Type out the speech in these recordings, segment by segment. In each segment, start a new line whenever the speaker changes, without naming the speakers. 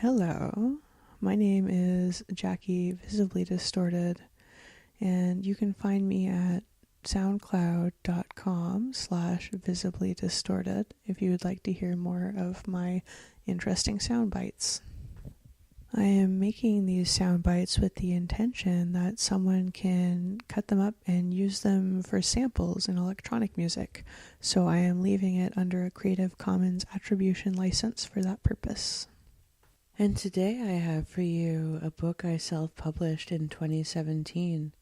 Hello, my name is Jackie, Visibly Distorted, and you can find me at soundcloud.com/visiblydistorted if you would like to hear more of my interesting sound bites. I am making these sound bites with the intention that someone can cut them up and use them for samples in electronic music, so I am leaving it under a Creative Commons attribution license for that purpose. And today I have for you a book I self-published in 2017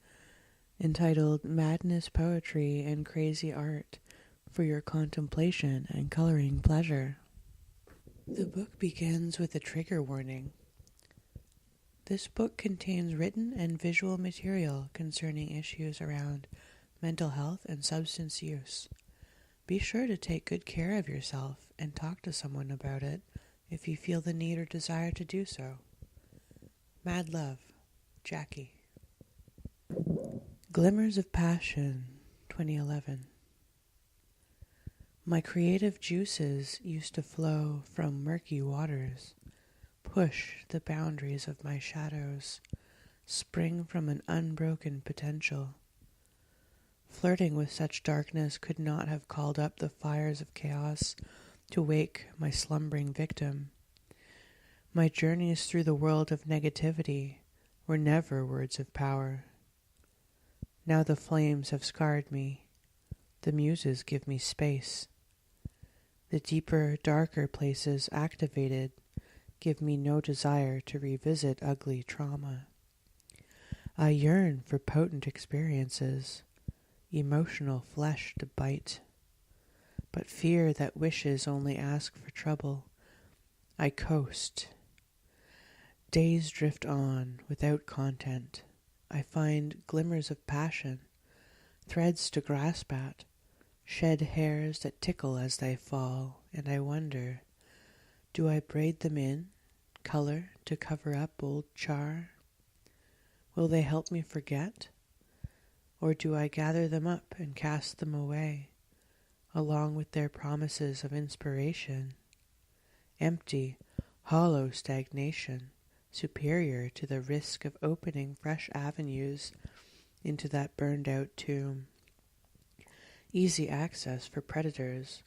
entitled Madness, Poetry, and Crazy Art for Your Contemplation and Coloring Pleasure. The book begins with a trigger warning. This book contains written and visual material concerning issues around mental health and substance use. Be sure to take good care of yourself and talk to someone about it if you feel the need or desire to do so. Mad Love, Jackie. Glimmers of Passion, 2011. My creative juices used to flow from murky waters, push the boundaries of my shadows, spring from an unbroken potential. Flirting with such darkness could not have called up the fires of chaos to wake my slumbering victim. My journeys through the world of negativity were never words of power. Now the flames have scarred me. The muses give me space. The deeper, darker places activated give me no desire to revisit ugly trauma. I yearn for potent experiences, emotional flesh to bite. But fear that wishes only ask for trouble. I coast. Days drift on without content. I find glimmers of passion, threads to grasp at, shed hairs that tickle as they fall, and I wonder, do I braid them in, color to cover up old char? Will they help me forget? Or do I gather them up and cast them away, along with their promises of inspiration? Empty, hollow stagnation, superior to the risk of opening fresh avenues into that burned-out tomb. Easy access for predators,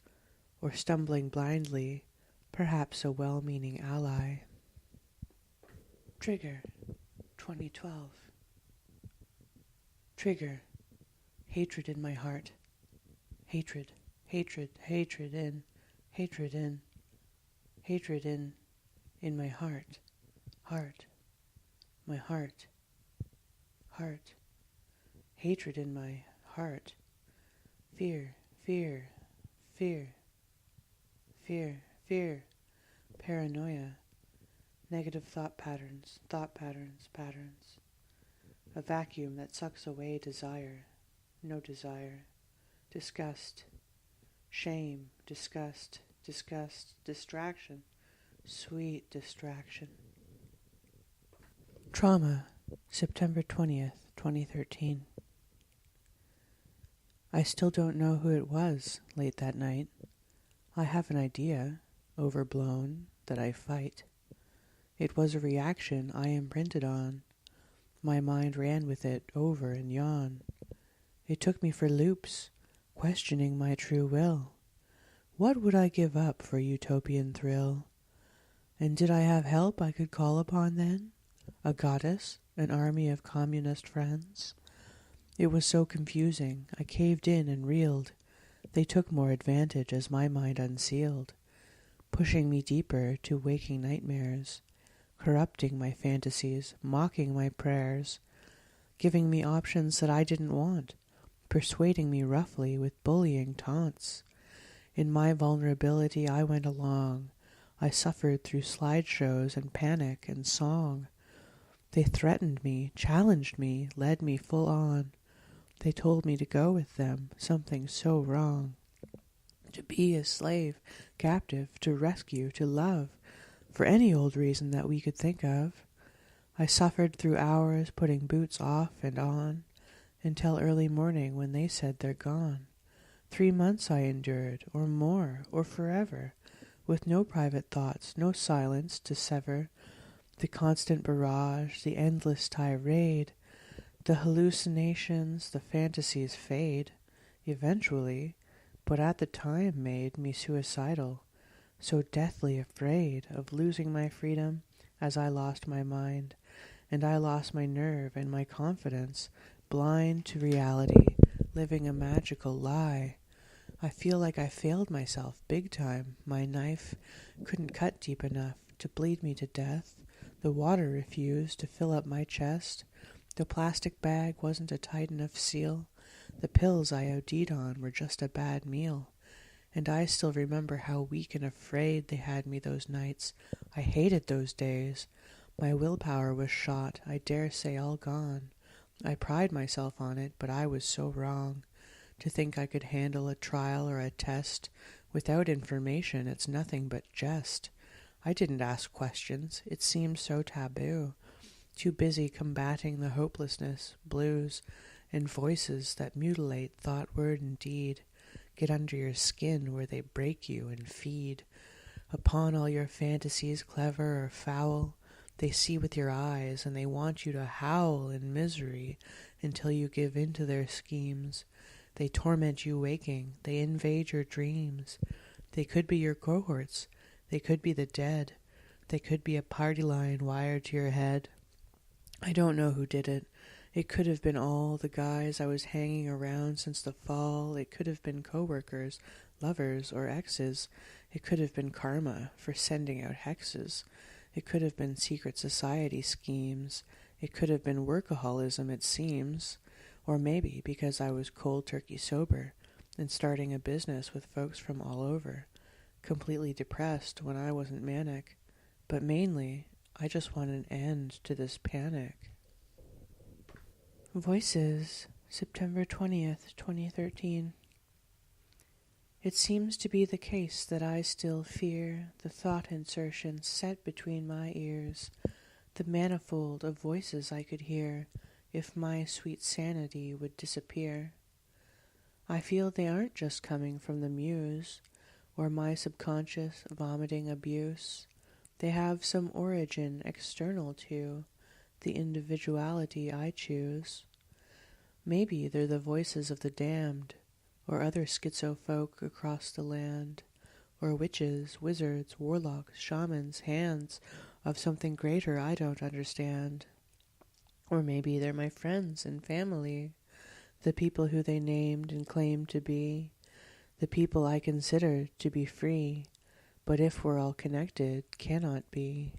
or stumbling blindly, perhaps a well-meaning ally. Trigger, 2012. Trigger, hatred in my heart. Hatred, hatred, hatred in my heart, my heart, hatred in my heart, fear, paranoia, negative thought patterns, a vacuum that sucks away desire, no desire, disgust, shame, disgust, distraction, sweet distraction. Trauma, September 20th, 2013. I still don't know who it was late that night. I have an idea, overblown, that I fight. It was a reaction I imprinted on. My mind ran with it over and yon. It took me for loops, questioning my true will. What would I give up for utopian thrill? And did I have help I could call upon then? A goddess? An army of communist friends? It was so confusing, I caved in and reeled. They took more advantage as my mind unsealed, pushing me deeper to waking nightmares, corrupting my fantasies, mocking my prayers, giving me options that I didn't want, persuading me roughly with bullying taunts. In my vulnerability I went along. I suffered through slideshows and panic and song. They threatened me, challenged me, led me full on. They told me to go with them, something so wrong. To be a slave, captive, to rescue, to love, for any old reason that we could think of. I suffered through hours, putting boots off and on, until early morning when they said they're gone. 3 months I endured, or more, or forever, with no private thoughts, no silence to sever the constant barrage, the endless tirade. The hallucinations, the fantasies fade, eventually, but at the time made me suicidal, so deathly afraid of losing my freedom as I lost my mind, and I lost my nerve and my confidence, blind to reality, living a magical lie. I feel like I failed myself big time. My knife couldn't cut deep enough to bleed me to death. The water refused to fill up my chest. The plastic bag wasn't a tight enough seal. The pills I OD'd on were just a bad meal. And I still remember how weak and afraid they had me those nights. I hated those days. My willpower was shot, I dare say all gone. I pride myself on it, but I was so wrong. To think I could handle a trial or a test without information, it's nothing but jest. I didn't ask questions, it seemed so taboo. Too busy combating the hopelessness, blues, and voices that mutilate thought, word, and deed, get under your skin where they break you and feed upon all your fantasies, clever or foul. They see with your eyes, and they want you to howl in misery until you give in to their schemes. They torment you waking, they invade your dreams. They could be your cohorts, they could be the dead, they could be a party line wired to your head. I don't know who did it. It could have been all the guys I was hanging around since the fall. It could have been coworkers, lovers, or exes. It could have been karma for sending out hexes. It could have been secret society schemes. It could have been workaholism, it seems. Or maybe because I was cold turkey sober and starting a business with folks from all over. Completely depressed when I wasn't manic. But mainly, I just want an end to this panic. Voices, September 20th, 2013. It seems to be the case that I still fear the thought insertions set between my ears, the manifold of voices I could hear if my sweet sanity would disappear. I feel they aren't just coming from the muse or my subconscious vomiting abuse. They have some origin external to the individuality I choose. Maybe they're the voices of the damned, or other schizo folk across the land, or witches, wizards, warlocks, shamans, hands of something greater I don't understand. Or maybe they're my friends and family, the people who they named and claimed to be, the people I consider to be free, but if we're all connected, cannot be.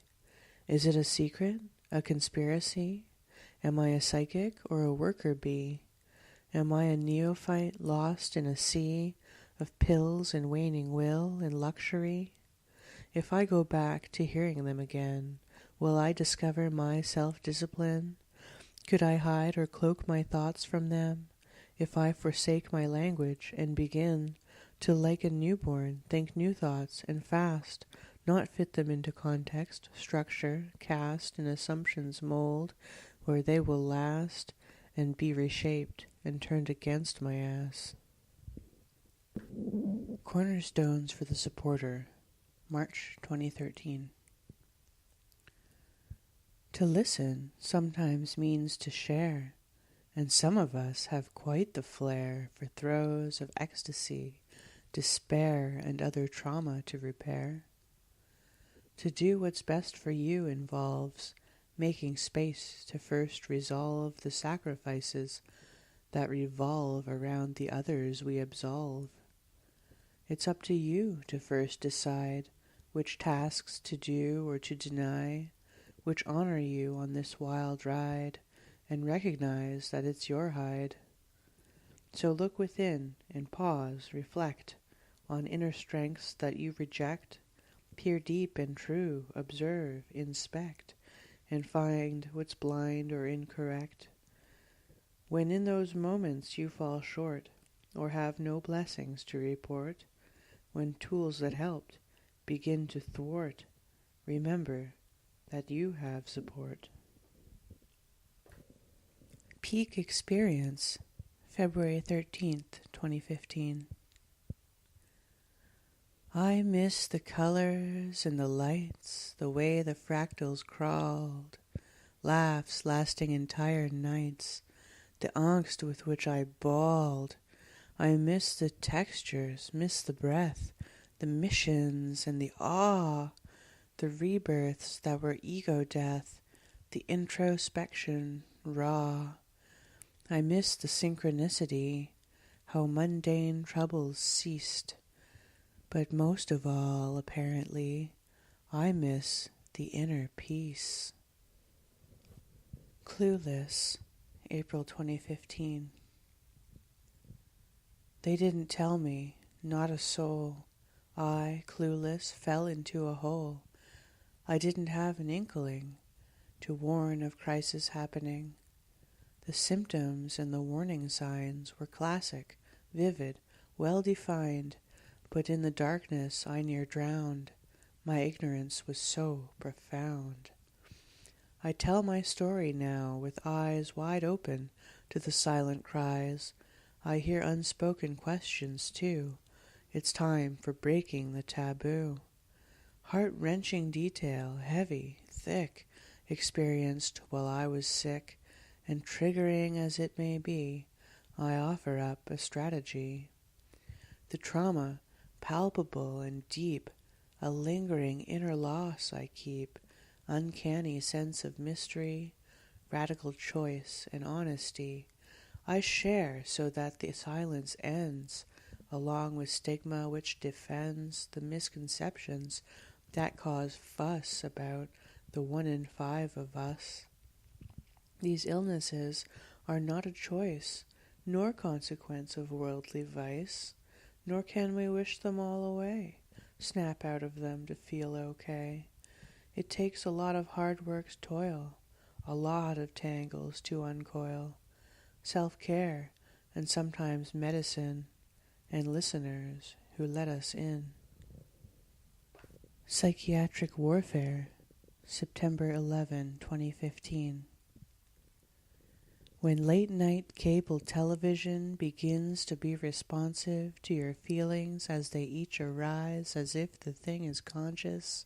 Is it a secret, a conspiracy? Am I a psychic or a worker bee? Am I a neophyte lost in a sea of pills and waning will and luxury? If I go back to hearing them again, will I discover my self-discipline? Could I hide or cloak my thoughts from them? If I forsake my language and begin to, like a newborn, think new thoughts and fast, not fit them into context, structure, cast in assumptions mold where they will last and be reshaped and turned against my ass. Cornerstones for the Supporter, March 2013. To listen sometimes means to share, and some of us have quite the flair for throes of ecstasy, despair, and other trauma to repair. To do what's best for you involves making space to first resolve the sacrifices that revolve around the others we absolve. It's up to you to first decide which tasks to do or to deny, which honor you on this wild ride, and recognize that it's your hide. So look within and pause, reflect on inner strengths that you reject, peer deep and true, observe, inspect, and find what's blind or incorrect. When in those moments you fall short, or have no blessings to report, when tools that helped begin to thwart, remember that you have support. Peak Experience, February 13th, 2015. I miss the colors and the lights, the way the fractals crawled, laughs lasting entire nights, the angst with which I bawled. I miss the textures, miss the breath, the missions and the awe, the rebirths that were ego death, the introspection raw. I miss the synchronicity, how mundane troubles ceased. But most of all, apparently, I miss the inner peace. Clueless, April 2015. They didn't tell me, not a soul. I, clueless, fell into a hole. I didn't have an inkling to warn of crisis happening. The symptoms and the warning signs were classic, vivid, well-defined, but in the darkness I near drowned. My ignorance was so profound. I tell my story now with eyes wide open to the silent cries. I hear unspoken questions too. It's time for breaking the taboo. Heart-wrenching detail, heavy, thick, experienced while I was sick, and triggering as it may be, I offer up a strategy. The trauma, palpable and deep, a lingering inner loss I keep, uncanny sense of mystery, radical choice and honesty. I share so that the silence ends, along with stigma which defends the misconceptions that cause fuss about the 1 in 5 of us. These illnesses are not a choice, nor consequence of worldly vice, nor can we wish them all away, snap out of them to feel okay. It takes a lot of hard work's toil, a lot of tangles to uncoil, self-care, and sometimes medicine, and listeners who let us in. Psychiatric Warfare, September 11, 2015. When late-night cable television begins to be responsive to your feelings as they each arise as if the thing is conscious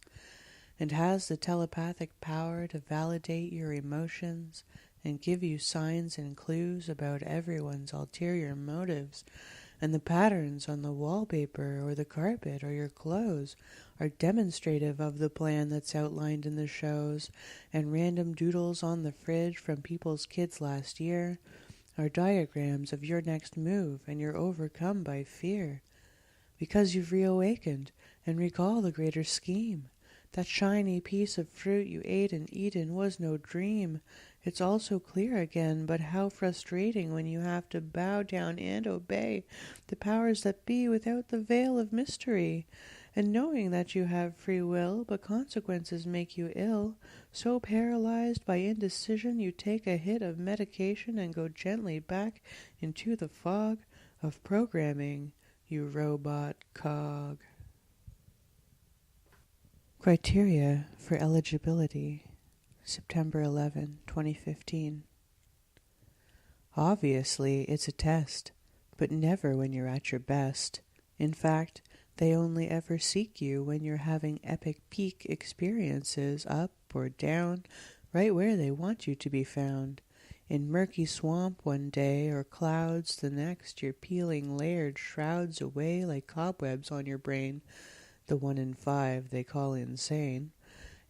and has the telepathic power to validate your emotions and give you signs and clues about everyone's ulterior motives, and the patterns on the wallpaper or the carpet or your clothes are demonstrative of the plan that's outlined in the shows, and random doodles on the fridge from people's kids last year are diagrams of your next move, and you're overcome by fear because you've reawakened and recall the greater scheme. That shiny piece of fruit you ate in Eden was no dream. It's all so clear again, but how frustrating when you have to bow down and obey the powers that be without the veil of mystery, and knowing that you have free will, but consequences make you ill, so paralyzed by indecision you take a hit of medication and go gently back into the fog of programming, you robot cog. Criteria for eligibility, September 11, 2015. Obviously, it's a test, but never when you're at your best. In fact, they only ever seek you when you're having epic peak experiences, up or down, right where they want you to be found. In murky swamp one day or clouds the next, you're peeling layered shrouds away like cobwebs on your brain, the 1 in 5 they call insane.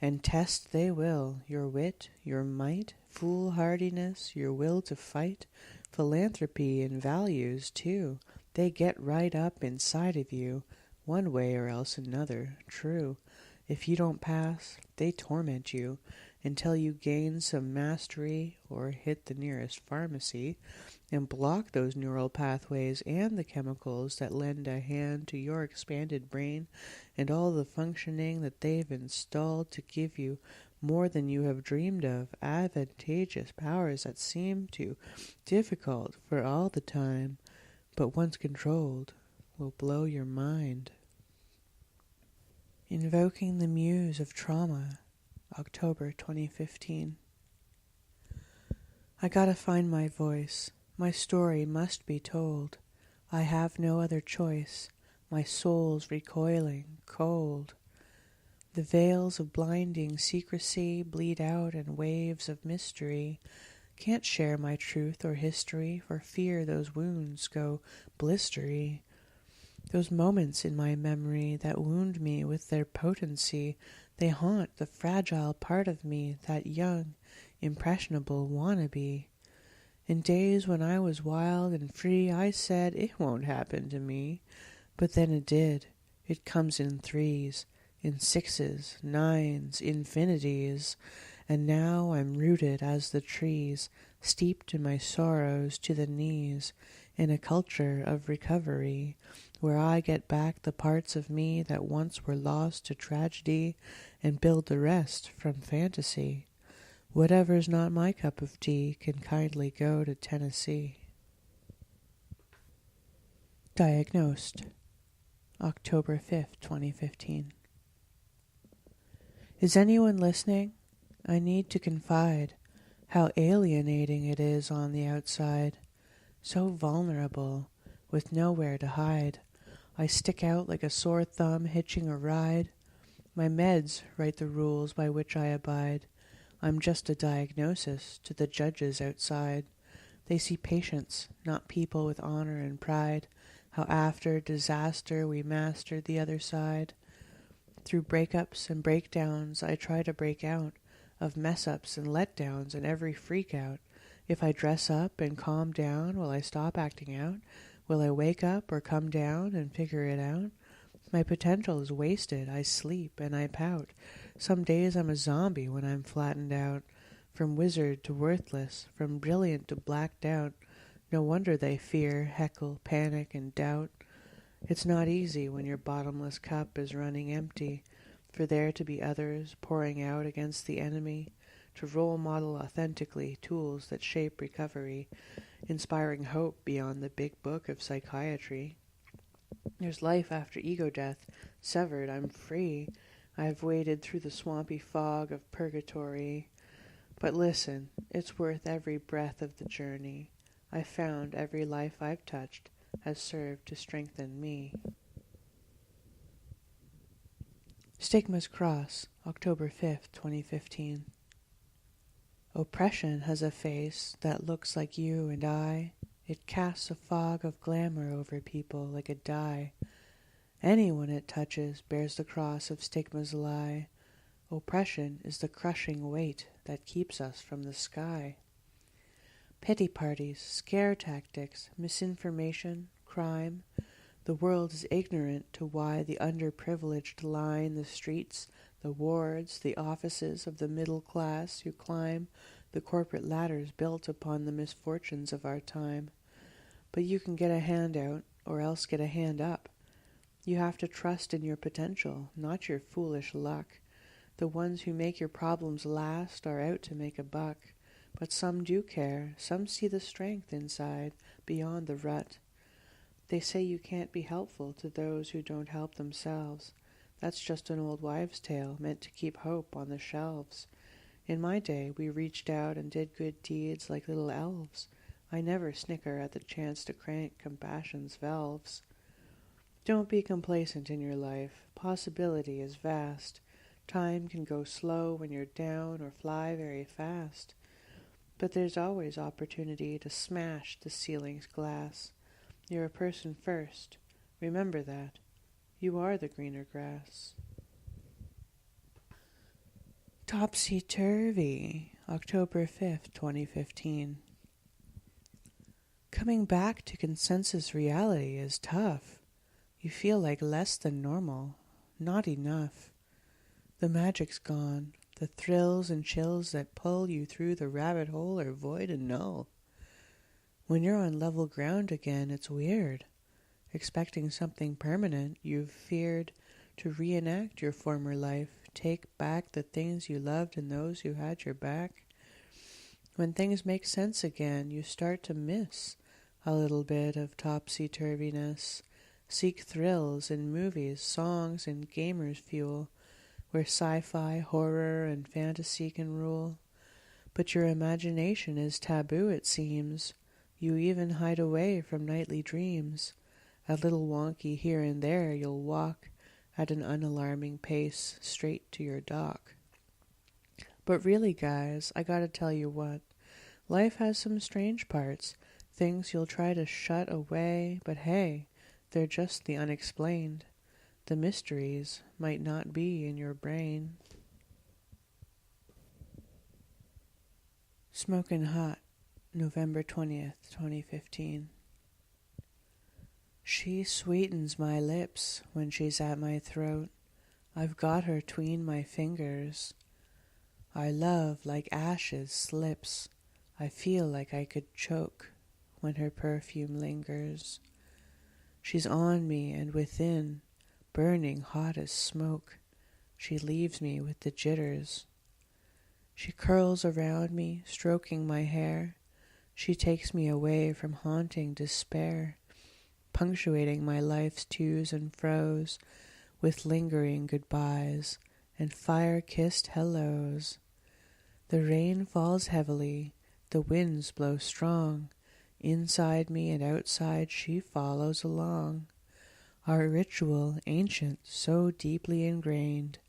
And test they will, your wit, your might, foolhardiness, your will to fight, philanthropy and values too. They get right up inside of you, one way or else another, true. If you don't pass, they torment you until you gain some mastery or hit the nearest pharmacy and block those neural pathways and the chemicals that lend a hand to your expanded brain and all the functioning that they've installed to give you more than you have dreamed of, advantageous powers that seem too difficult for all the time, but once controlled, will blow your mind. Invoking the Muse of Trauma, October 2015. I gotta find my voice. My story must be told. I have no other choice. my soul's recoiling, cold. The veils of blinding secrecy bleed out in waves of mystery. Can't share my truth or history for fear those wounds go blistery. Those moments in my memory that wound me with their potency, they haunt the fragile part of me, that young, impressionable wannabe. In days when I was wild and free, I said, it won't happen to me. But then it did. It comes in threes, in sixes, nines, infinities. And now I'm rooted as the trees, steeped in my sorrows to the knees, in a culture of recovery, where I get back the parts of me that once were lost to tragedy, and build the rest from fantasy. Whatever's not my cup of tea can kindly go to Tennessee. Diagnosed, October 5th, 2015. Is anyone listening? I need to confide how alienating it is on the outside. So vulnerable, with nowhere to hide. I stick out like a sore thumb hitching a ride. My meds write the rules by which I abide. I'm just a diagnosis to the judges outside. They see patients, not people with honor and pride. How after disaster we mastered the other side. Through breakups and breakdowns I try to break out of mess-ups and letdowns and every freak out. If I dress up and calm down, will I stop acting out? Will I wake up or come down and figure it out? My potential is wasted. I sleep and I pout. Some days I'm a zombie when I'm flattened out. From wizard to worthless, from brilliant to blacked out. No wonder they fear, heckle, panic, and doubt. It's not easy when your bottomless cup is running empty, for there to be others pouring out against the enemy, to role model authentically tools that shape recovery, inspiring hope beyond the big book of psychiatry. There's life after ego death. Severed, I'm free. I've waded through the swampy fog of purgatory. But listen, it's worth every breath of the journey. I found every life I've touched has served to strengthen me. Stigma's Cross, October 5th, 2015. Oppression has a face that looks like you and I. It casts a fog of glamour over people like a dye. Anyone it touches bears the cross of stigma's lie. Oppression is the crushing weight that keeps us from the sky. Pity parties, scare tactics, misinformation, crime. The world is ignorant to why the underprivileged line the streets, the wards, the offices of the middle class who climb the corporate ladders built upon the misfortunes of our time. But you can get a handout or else get a hand up. You have to trust in your potential, not your foolish luck. The ones who make your problems last are out to make a buck. But some do care, some see the strength inside, beyond the rut. They say you can't be helpful to those who don't help themselves. That's just an old wives' tale meant to keep hope on the shelves. In my day, we reached out and did good deeds like little elves. I never snicker at the chance to crank compassion's valves. Don't be complacent in your life. Possibility is vast. Time can go slow when you're down or fly very fast. But there's always opportunity to smash the ceiling's glass. You're a person first. Remember that. You are the greener grass. Topsy-turvy, October 5th, 2015. Coming back to consensus reality is tough. You feel like less than normal, not enough. The magic's gone. The thrills and chills that pull you through the rabbit hole are void and null. When you're on level ground again, it's weird. Expecting something permanent, you've feared to reenact your former life, take back the things you loved and those who had your back. When things make sense again, you start to miss a little bit of topsy-turviness. Seek thrills in movies, songs, and gamers' fuel, where sci-fi, horror, and fantasy can rule. But your imagination is taboo, it seems. You even hide away from nightly dreams, A little wonky here and there, you'll walk at an unalarming pace straight to your dock. But really, guys, I gotta tell you what, life has some strange parts, things you'll try to shut away, but hey, they're just the unexplained. The mysteries might not be in your brain. Smokin' Hot, November 20th, 2015. She sweetens my lips when she's at my throat. I've got her 'tween my fingers. Our love like ashes slips. I feel like I could choke when her perfume lingers. She's on me and within, burning hot as smoke. She leaves me with the jitters. She curls around me, stroking my hair. She takes me away from haunting despair, punctuating my life's twos and fros with lingering goodbyes and fire-kissed hellos. The rain falls heavily, the winds blow strong. Inside me and outside she follows along. Our ritual, ancient, so deeply ingrained,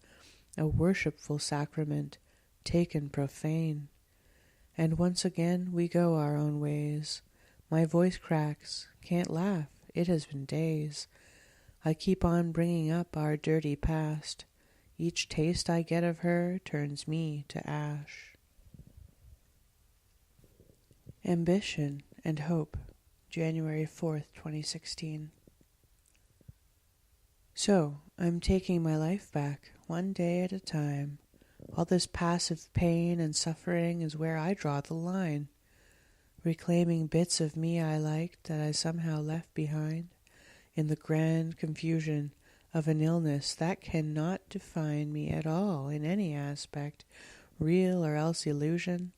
a worshipful sacrament, taken profane. And once again we go our own ways. My voice cracks, can't laugh, it has been days. I keep on bringing up our dirty past. Each taste I get of her turns me to ash. Ambition and Hope, January 4th, 2016. So, I'm taking my life back, one day at a time. All this passive pain and suffering is where I draw the line. Reclaiming bits of me I liked that I somehow left behind in the grand confusion of an illness that cannot define me at all in any aspect, real or else illusion.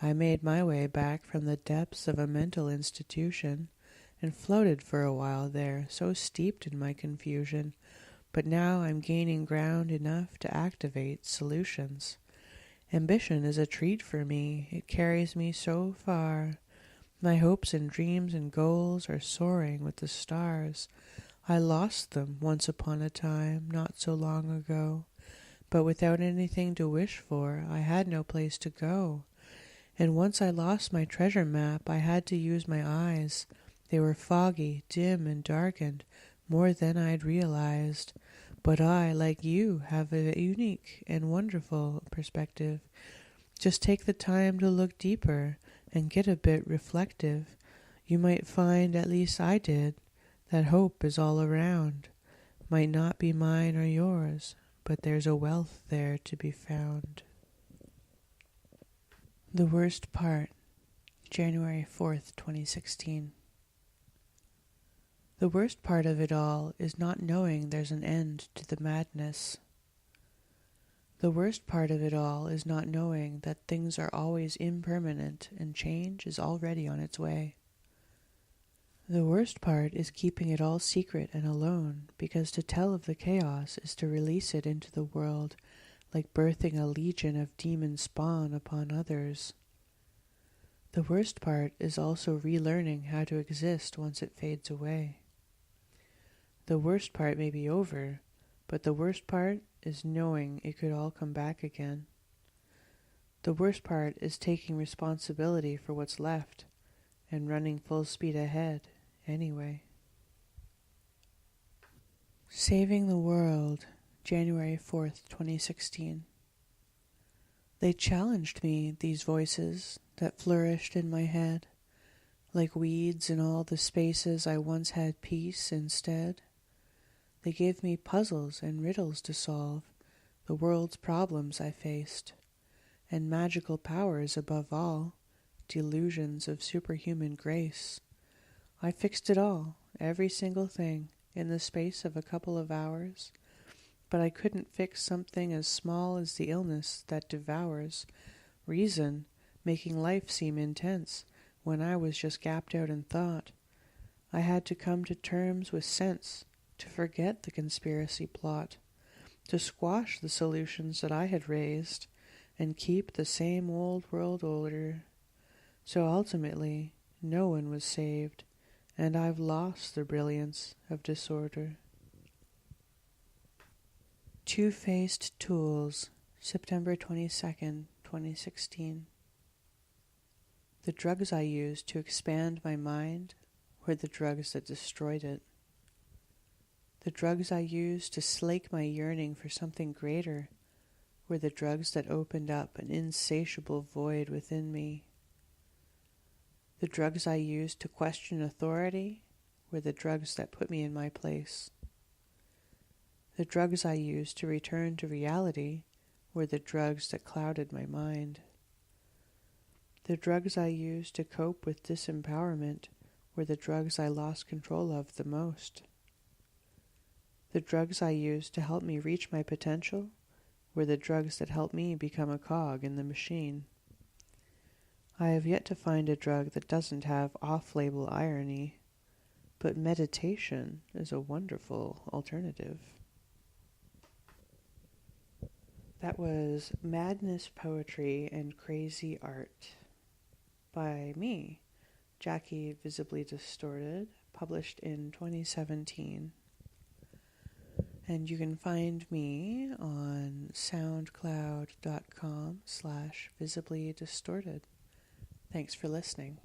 I made my way back from the depths of a mental institution and floated for a while there, so steeped in my confusion. But now I'm gaining ground enough to activate solutions. Ambition is a treat for me. It carries me so far. My hopes and dreams and goals are soaring with the stars. I lost them once upon a time, not so long ago. But without anything to wish for, I had no place to go. And once I lost my treasure map, I had to use my eyes. They were foggy, dim, and darkened, more than I'd realized. But I, like you, have a unique and wonderful perspective. Just take the time to look deeper and get a bit reflective. You might find, at least I did, that hope is all around. Might not be mine or yours, but there's a wealth there to be found. The Worst Part, January 4th, 2016. The worst part of it all is not knowing there's an end to the madness. The worst part of it all is not knowing that things are always impermanent and change is already on its way. The worst part is keeping it all secret and alone, because to tell of the chaos is to release it into the world, like birthing a legion of demon spawn upon others. The worst part is also relearning how to exist once it fades away. The worst part may be over, but the worst part is knowing it could all come back again. The worst part is taking responsibility for what's left and running full speed ahead anyway. Saving the World, January 4th, 2016. They challenged me, these voices that flourished in my head, like weeds in all the spaces I once had peace instead. They gave me puzzles and riddles to solve, the world's problems I faced, and magical powers above all, delusions of superhuman grace. I fixed it all, every single thing, in the space of a couple of hours, but I couldn't fix something as small as the illness that devours reason, making life seem intense when I was just gapped out in thought. I had to come to terms with sense, to forget the conspiracy plot, to squash the solutions that I had raised, and keep the same old world order. So ultimately, no one was saved, and I've lost the brilliance of disorder. Two-Faced Tools, September 22nd, 2016. The drugs I used to expand my mind were the drugs that destroyed it. The drugs I used to slake my yearning for something greater were the drugs that opened up an insatiable void within me. The drugs I used to question authority were the drugs that put me in my place. The drugs I used to return to reality were the drugs that clouded my mind. The drugs I used to cope with disempowerment were the drugs I lost control of the most. The drugs I used to help me reach my potential were the drugs that helped me become a cog in the machine. I have yet to find a drug that doesn't have off-label irony, but meditation is a wonderful alternative. That was Madness, Poetry, and Crazy Art by me, Jackie Visibly Distorted, published in 2017. And you can find me on soundcloud.com/visiblydistorted. Thanks for listening.